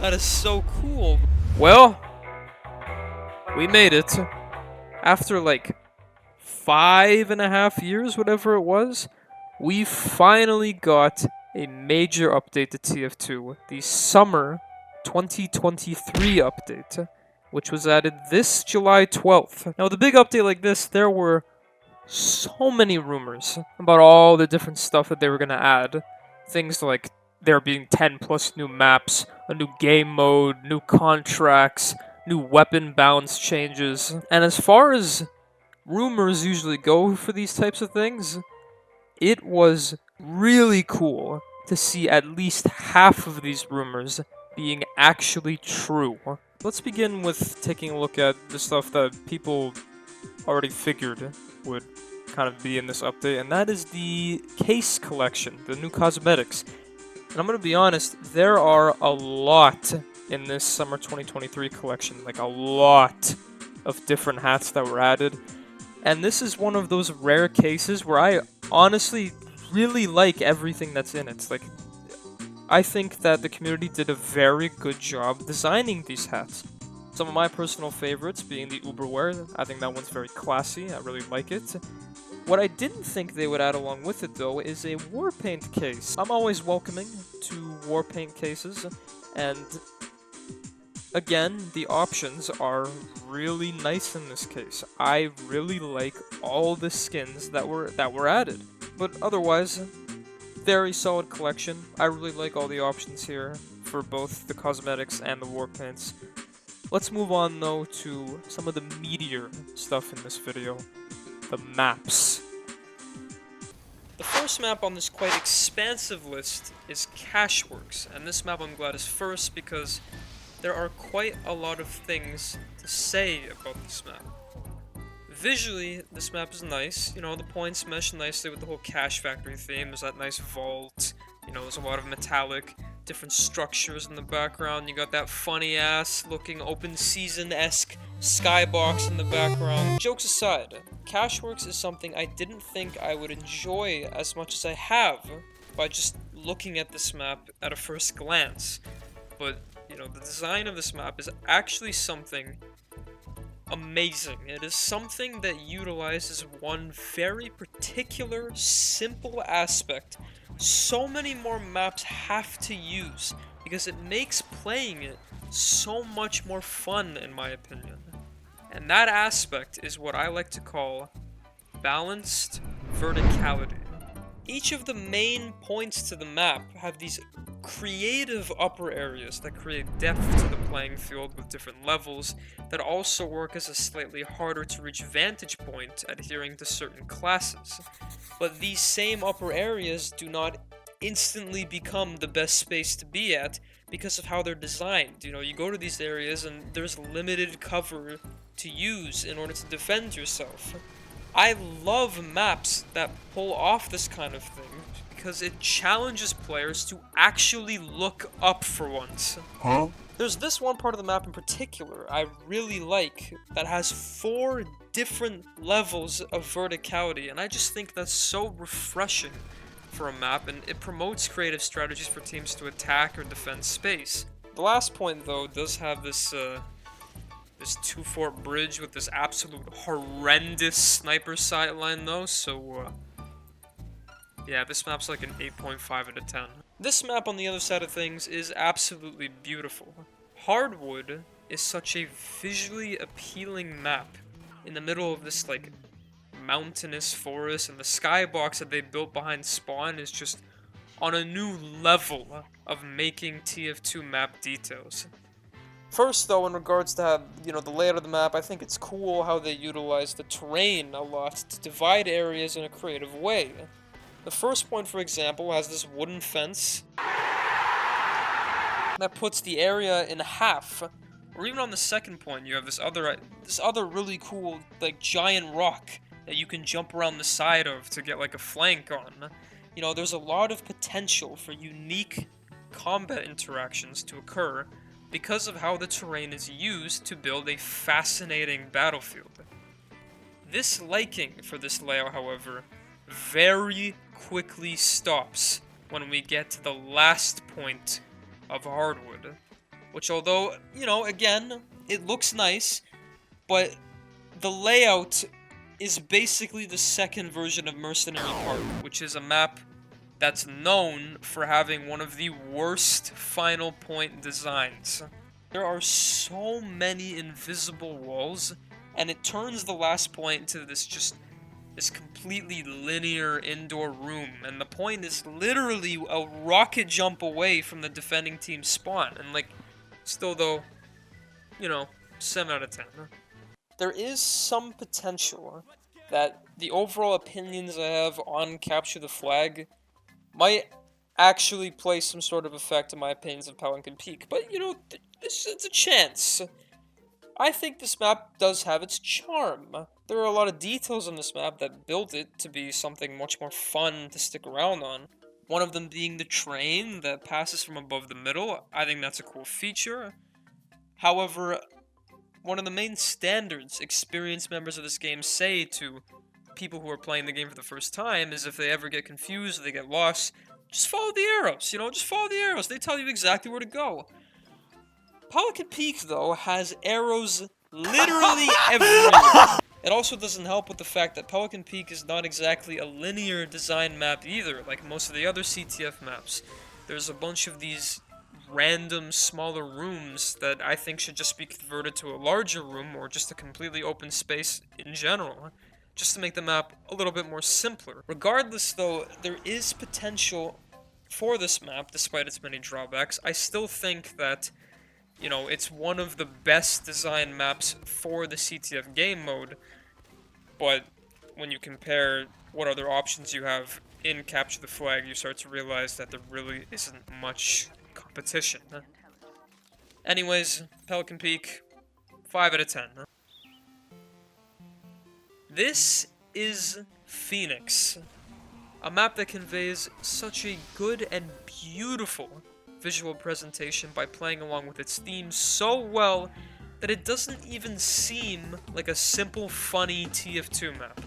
That is so cool. Well, we made it. After like 5.5 years, whatever it was, we finally got a major update to TF2, the summer 2023 update, which was added this July 12th. Now, with a big update like this, there were so many rumors about all the different stuff that they were going to add. Things like there being 10 plus new maps, a new game mode, new contracts, new weapon balance changes. And as far as rumors usually go for these types of things, it was really cool to see at least half of these rumors being actually true. Let's begin with taking a look at the stuff that people already figured would kind of be in this update, and that is the case collection, the new cosmetics. And I'm going to be honest, there are a lot in this summer 2023 collection, like a lot of different hats that were added. And this is one of those rare cases where I honestly really like everything that's in it. It's like, I think that the community did a very good job designing these hats. Some of my personal favorites being the Uberwear. I think that one's very classy. I really like it. What I didn't think they would add along with it, though, is a war paint case. I'm always welcoming to war paint cases, and again, the options are really nice in this case. I really like all the skins that were added. But otherwise, very solid collection. I really like all the options here for both the cosmetics and the war paints. Let's move on though to some of the meatier stuff in this video. The maps. The first map on this quite expansive list is Cashworks, and this map I'm glad is first because there are quite a lot of things to say about this map. Visually, this map is nice. You know, the points mesh nicely with the whole Cash Factory theme. There's that nice vault. You know, there's a lot of metallic, different structures in the background. You got that funny-ass looking open season-esque skybox in the background. Jokes aside, Cashworks is something I didn't think I would enjoy as much as I have by just looking at this map at a first glance. But, you know, the design of this map is actually something amazing. It is something that utilizes one very particular, simple aspect so many more maps have to use, because it makes playing it so much more fun, in my opinion. And that aspect is what I like to call balanced verticality. Each of the main points to the map have these creative upper areas that create depth to the playing field with different levels that also work as a slightly harder to reach vantage point adhering to certain classes. But these same upper areas do not instantly become the best space to be at because of how they're designed. You know, you go to these areas and there's limited cover to use in order to defend yourself. I love maps that pull off this kind of thing because it challenges players to actually look up for once. There's this one part of the map in particular I really like that has 4 different levels of verticality, and I just think that's so refreshing for a map, and it promotes creative strategies for teams to attack or defend space. The last point, though, does have this 2-fort bridge with this absolute horrendous sniper sightline, though, so yeah, this map's like an 8.5 out of 10. This map, on the other side of things, is absolutely beautiful. Hardwood is such a visually appealing map in the middle of this, like, mountainous forest, and the skybox that they built behind spawn is just on a new level of making TF2 map details. First, though, in regards to, you know, the layout of the map, I think it's cool how they utilize the terrain a lot to divide areas in a creative way. The first point, for example, has this wooden fence that puts the area in half. Or even on the second point, you have this other really cool, like, giant rock that you can jump around the side of to get, like, a flank on. You know, there's a lot of potential for unique combat interactions to occur because of how the terrain is used to build a fascinating battlefield. This liking for this layout, however, very quickly stops when we get to the last point of Hardwood. which although, you know, again, it looks nice, but the layout is basically the second version of Mercenary Park, which is a map that's known for having one of the worst final point designs. There are so many invisible walls, and it turns the last point into this completely linear indoor room, and the point is literally a rocket jump away from the defending team's spawn, and like, still though, you know, 7 out of 10. There is some potential that the overall opinions I have on Capture the Flag might actually play some sort of effect on my opinions of Pelican Peak, but you know, it's a chance. I think this map does have its charm. There are a lot of details on this map that build it to be something much more fun to stick around on. One of them being the train that passes from above the middle. I think that's a cool feature. However, one of the main standards experienced members of this game say to people who are playing the game for the first time is if they ever get confused or they get lost, just follow the arrows, you know, just follow the arrows. They tell you exactly where to go. Pelican Peak, though, has arrows literally everywhere. It also doesn't help with the fact that Pelican Peak is not exactly a linear design map either, like most of the other CTF maps. There's a bunch of these random smaller rooms that I think should just be converted to a larger room or just a completely open space in general, just to make the map a little bit more simpler. Regardless, though, there is potential for this map, despite its many drawbacks. I still think that, you know, it's one of the best designed maps for the CTF game mode, but when you compare what other options you have in Capture the Flag, you start to realize that there really isn't much competition. Anyways, Pelican Peak, 5 out of 10. This is Phoenix, a map that conveys such a good and beautiful visual presentation by playing along with its theme so well that it doesn't even seem like a simple, funny TF2 map.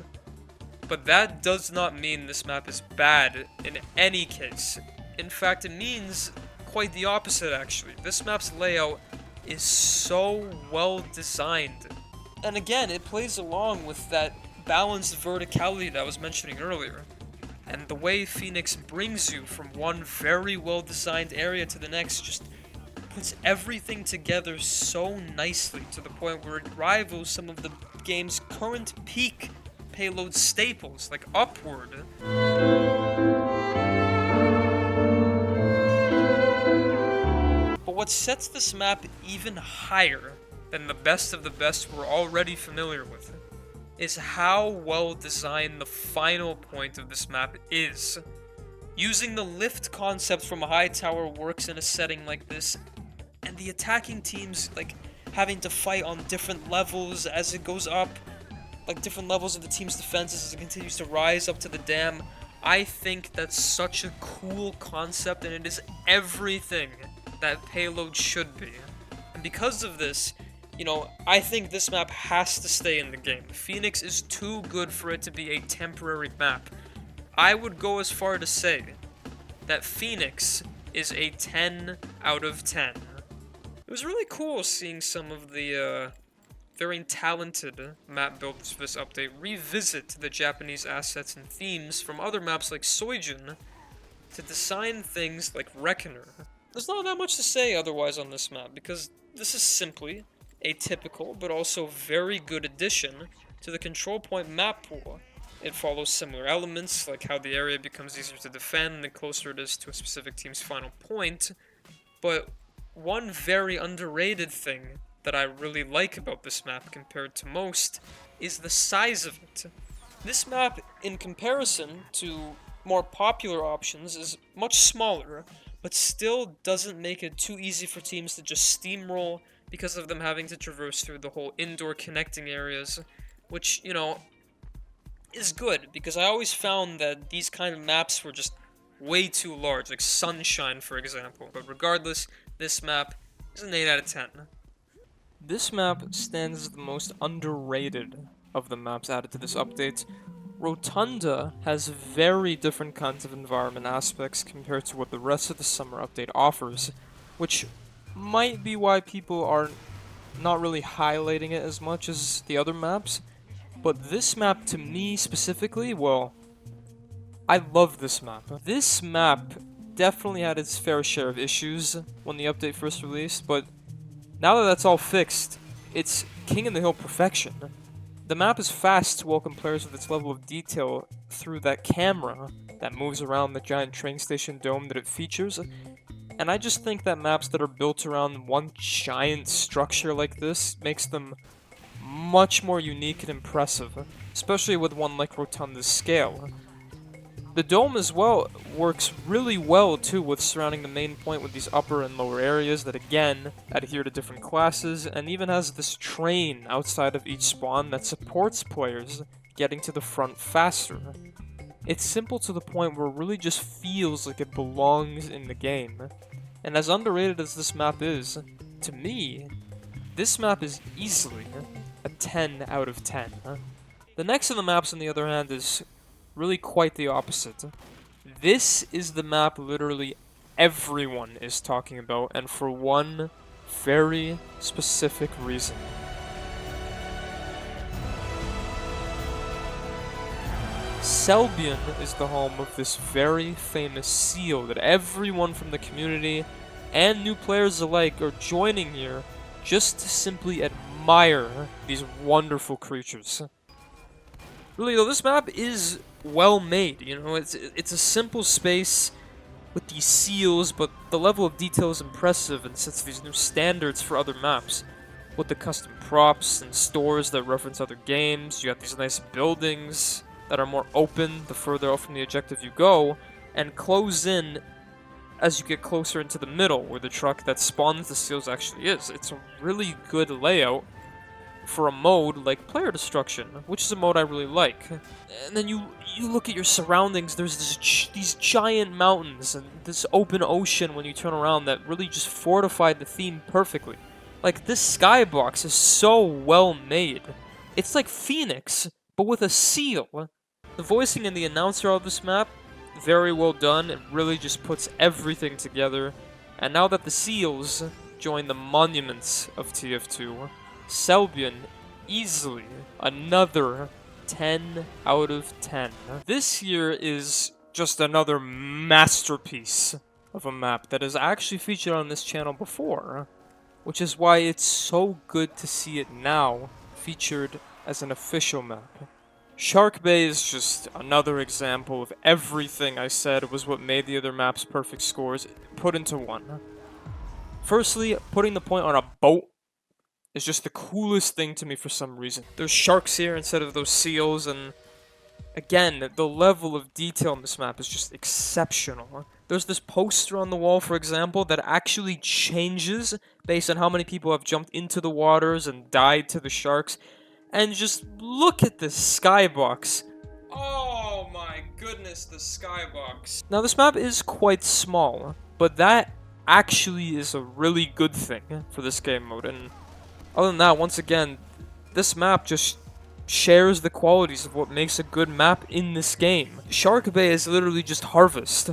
But that does not mean this map is bad in any case. In fact, it means quite the opposite, actually. This map's layout is so well designed. And again, it plays along with that balanced verticality that I was mentioning earlier. And the way Phoenix brings you from one very well-designed area to the next just puts everything together so nicely to the point where it rivals some of the game's current peak payload staples, like Upward. But what sets this map even higher than the best of the best we're already familiar with is how well designed the final point of this map is. Using the lift concept from a high tower works in a setting like this, and the attacking teams like having to fight on different levels as it goes up, like different levels of the team's defenses as it continues to rise up to the dam. I think that's such a cool concept, and it is everything that payload should be. And because of this, you know, I think this map has to stay in the game. Phoenix is too good for it to be a temporary map. I would go as far to say that Phoenix is a 10 out of 10. It was really cool seeing some of the very talented map builders for this update revisit the Japanese assets and themes from other maps like Soijin to design things like Reckoner. There's not that much to say otherwise on this map, because this is simply a typical but also very good addition to the control point map pool. It follows similar elements, like how the area becomes easier to defend the closer it is to a specific team's final point, but one very underrated thing that I really like about this map compared to most is the size of it. This map, in comparison to more popular options, is much smaller, but still doesn't make it too easy for teams to just steamroll because of them having to traverse through the whole indoor connecting areas, which, you know, is good, because I always found that these kind of maps were just way too large, like Sunshine, for example. But regardless, this map is an 8 out of 10. This map stands as the most underrated of the maps added to this update. Rotunda has very different kinds of environment aspects compared to what the rest of the summer update offers, which might be why people are not really highlighting it as much as the other maps. But this map, to me specifically, well, I love this map. This map definitely had its fair share of issues when the update first released, but now that that's all fixed, it's King in the Hill perfection. The map is fast to welcome players with its level of detail through that camera that moves around the giant train station dome that it features, and I just think that maps that are built around one giant structure like this makes them much more unique and impressive, especially with one like Rotunda's scale. The dome as well works really well too with surrounding the main point with these upper and lower areas that again adhere to different classes, and even has this train outside of each spawn that supports players getting to the front faster. It's simple to the point where it really just feels like it belongs in the game. And as underrated as this map is, to me, this map is easily a 10 out of 10. The next of the maps on the other hand is really quite the opposite. This is the map literally everyone is talking about, and for one very specific reason. Selbyen is the home of this very famous seal that everyone from the community and new players alike are joining here just to simply admire these wonderful creatures. Really though, this map is well made, you know, it's a simple space with these seals, but the level of detail is impressive and sets these new standards for other maps. With the custom props and stores that reference other games, you got these nice buildings that are more open the further out from the objective you go, and close in as you get closer into the middle, where the truck that spawns the seals actually is. It's a really good layout for a mode like player destruction, which is a mode I really like. And then you look at your surroundings, there's these giant mountains and this open ocean when you turn around that really just fortified the theme perfectly. Like, this skybox is so well made. It's like Phoenix, but with a seal. The voicing and the announcer of this map, very well done. It really just puts everything together. And now that the seals join the monuments of TF2, Selbyen, easily another 10 out of 10. This here is just another masterpiece of a map that is actually featured on this channel before, which is why it's so good to see it now featured as an official map. Sharkbay is just another example of everything I said was what made the other map's perfect scores put into one. Firstly, putting the point on a boat is just the coolest thing to me for some reason. There's sharks here instead of those seals, and again, the level of detail in this map is just exceptional. There's this poster on the wall, for example, that actually changes based on how many people have jumped into the waters and died to the sharks. And just look at this skybox. Oh my goodness, the skybox. Now, this map is quite small, but that actually is a really good thing for this game mode. And other than that, once again, this map just shares the qualities of what makes a good map in this game. Sharkbay is literally just Harvest,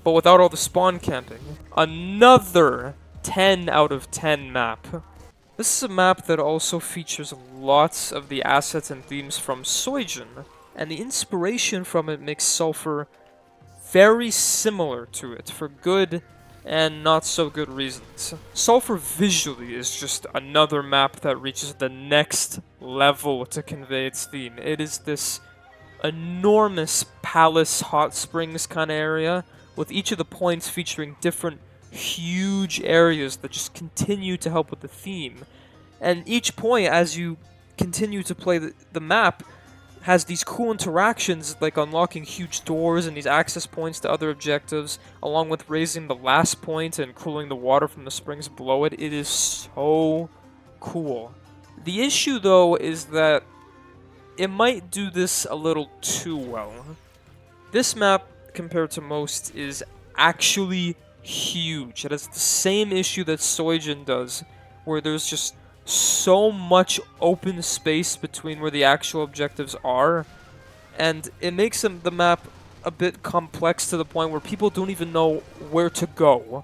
but without all the spawn camping. Another 10 out of 10 map. This is a map that also features lots of the assets and themes from Selbyen, and the inspiration from it makes Sulfur very similar to it for good and not so good reasons. Sulfur visually is just another map that reaches the next level to convey its theme. It is this enormous palace hot springs kind of area, with each of the points featuring different huge areas that just continue to help with the theme. And each point, as you continue to play the map, has these cool interactions like unlocking huge doors and these access points to other objectives, along with raising the last point and cooling the water from the springs below it. It is so cool. The issue, though, is that it might do this a little too well. This map, compared to most, is actually huge. It has the same issue that Selbyen does, where there's just so much open space between where the actual objectives are, and it makes the map a bit complex to the point where people don't even know where to go.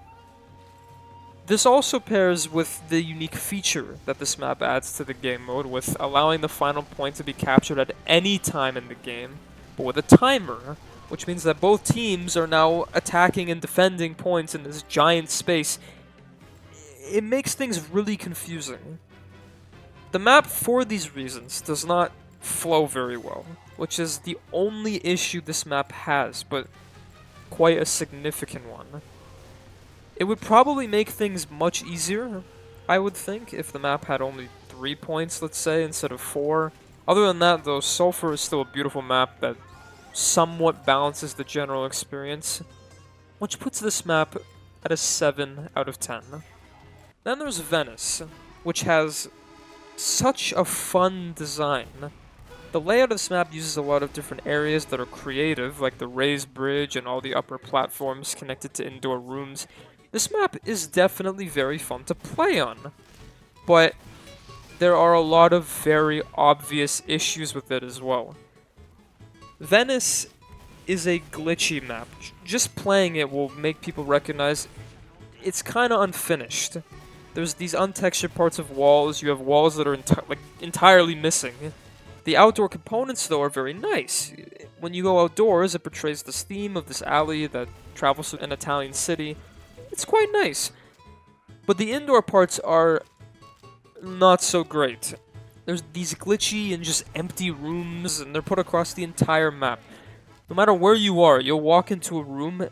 This also pairs with the unique feature that this map adds to the game mode, with allowing the final point to be captured at any time in the game, but with a timer, which means that both teams are now attacking and defending points in this giant space. It makes things really confusing. The map, for these reasons, does not flow very well, which is the only issue this map has, but quite a significant one. It would probably make things much easier, I would think, if the map had only 3 points, let's say, instead of 4. Other than that, though, Sulfur is still a beautiful map that somewhat balances the general experience, which puts this map at a 7 out of 10. Then there's Venice, which has such a fun design. The layout of this map uses a lot of different areas that are creative, like the raised bridge and all the upper platforms connected to indoor rooms. This map is definitely very fun to play on, but there are a lot of very obvious issues with it as well. Venice is a glitchy map. Just playing it will make people recognize it's kind of unfinished. There's these untextured parts of walls, you have walls that are entirely missing. The outdoor components, though, are very nice. When you go outdoors, it portrays this theme of this alley that travels through an Italian city. It's quite nice. But the indoor parts are not so great. There's these glitchy and just empty rooms, and they're put across the entire map. No matter where you are, you'll walk into a room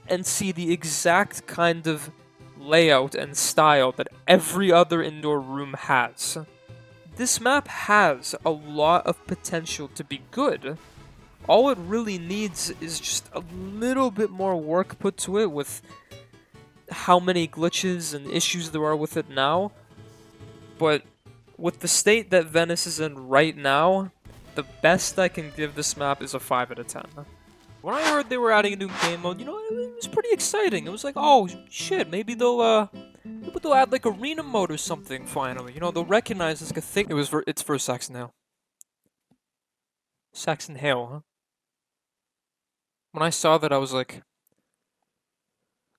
and see the exact kind of layout and style that every other indoor room has. This map has a lot of potential to be good. All it really needs is just a little bit more work put to it with how many glitches and issues there are with it now. But with the state that Venice is in right now, the best I can give this map is a 5 out of 10. When I heard they were adding a new game mode, you know, it was pretty exciting. It was like, oh shit, maybe they'll add like arena mode or something finally. You know, they'll recognize this like a thing. It's for Saxton Hale. Saxton Hale, huh? When I saw that, I was like,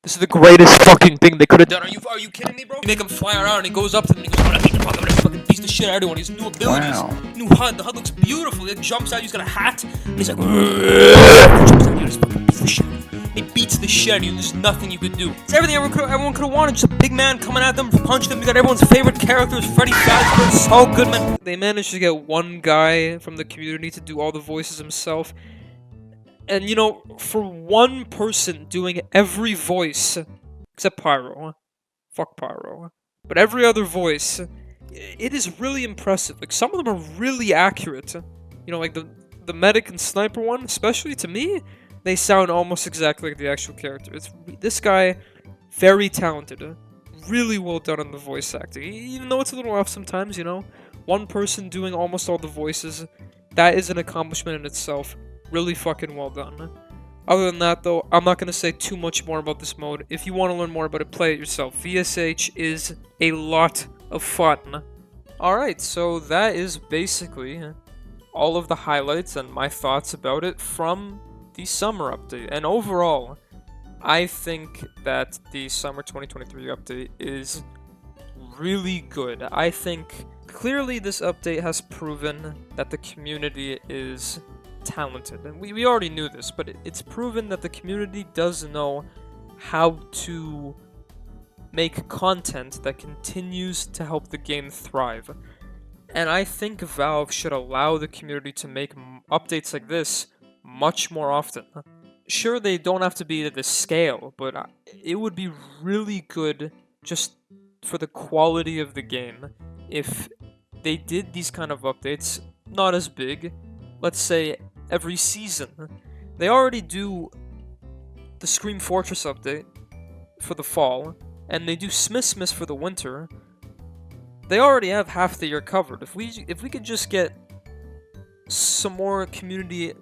this is the greatest fucking thing they could have done. Are you kidding me, bro? You make him fly around and he goes up to them and he goes, oh, I'm gonna fucking beat the shit out of everyone. He has new abilities. Wow. New HUD. The HUD looks beautiful. He jumps out, he's got a hat, and he's like, jumps out, he just fucking beats the shit out of you. He beats the shit out of you, there's nothing you could do. It's everything everyone could have wanted. Just a big man coming at them, punching them. You got everyone's favorite characters, Freddy Fazbear, Saul Goodman. They managed to get one guy from the community to do all the voices himself. And, you know, for one person doing every voice, except Pyro, fuck Pyro, but every other voice, it is really impressive. Like, some of them are really accurate. You know, like the medic and sniper one, especially to me, they sound almost exactly like the actual character. This guy, very talented, really well done on the voice acting. Even though it's a little off sometimes, you know, one person doing almost all the voices, that is an accomplishment in itself. Really fucking well done. Other than that, though, I'm not going to say too much more about this mode. If you want to learn more about it, play it yourself. VSH is a lot of fun. Alright, so that is basically all of the highlights and my thoughts about it from the summer update. And overall, I think that the summer 2023 update is really good. I think clearly this update has proven that the community is talented, and we already knew this, but it's proven that the community does know how to make content that continues to help the game thrive. And I think Valve should allow the community to make updates like this much more often. Sure, they don't have to be at this scale, but it would be really good just for the quality of the game if they did these kind of updates, not as big, let's say every season. They already do the Scream Fortress update for the fall, and they do Smith for the winter. They already have half the year covered. If we could just get some more community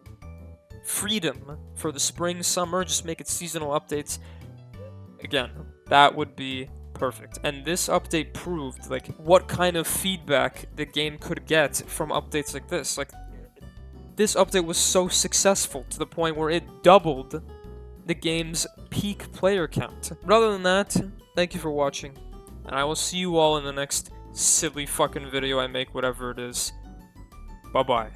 freedom for the spring, summer, just make it seasonal updates, again, that would be perfect. And this update proved like what kind of feedback the game could get from updates like this. Like, this update was so successful to the point where it doubled the game's peak player count. But other than that, thank you for watching, and I will see you all in the next silly fucking video I make, whatever it is. Bye-bye.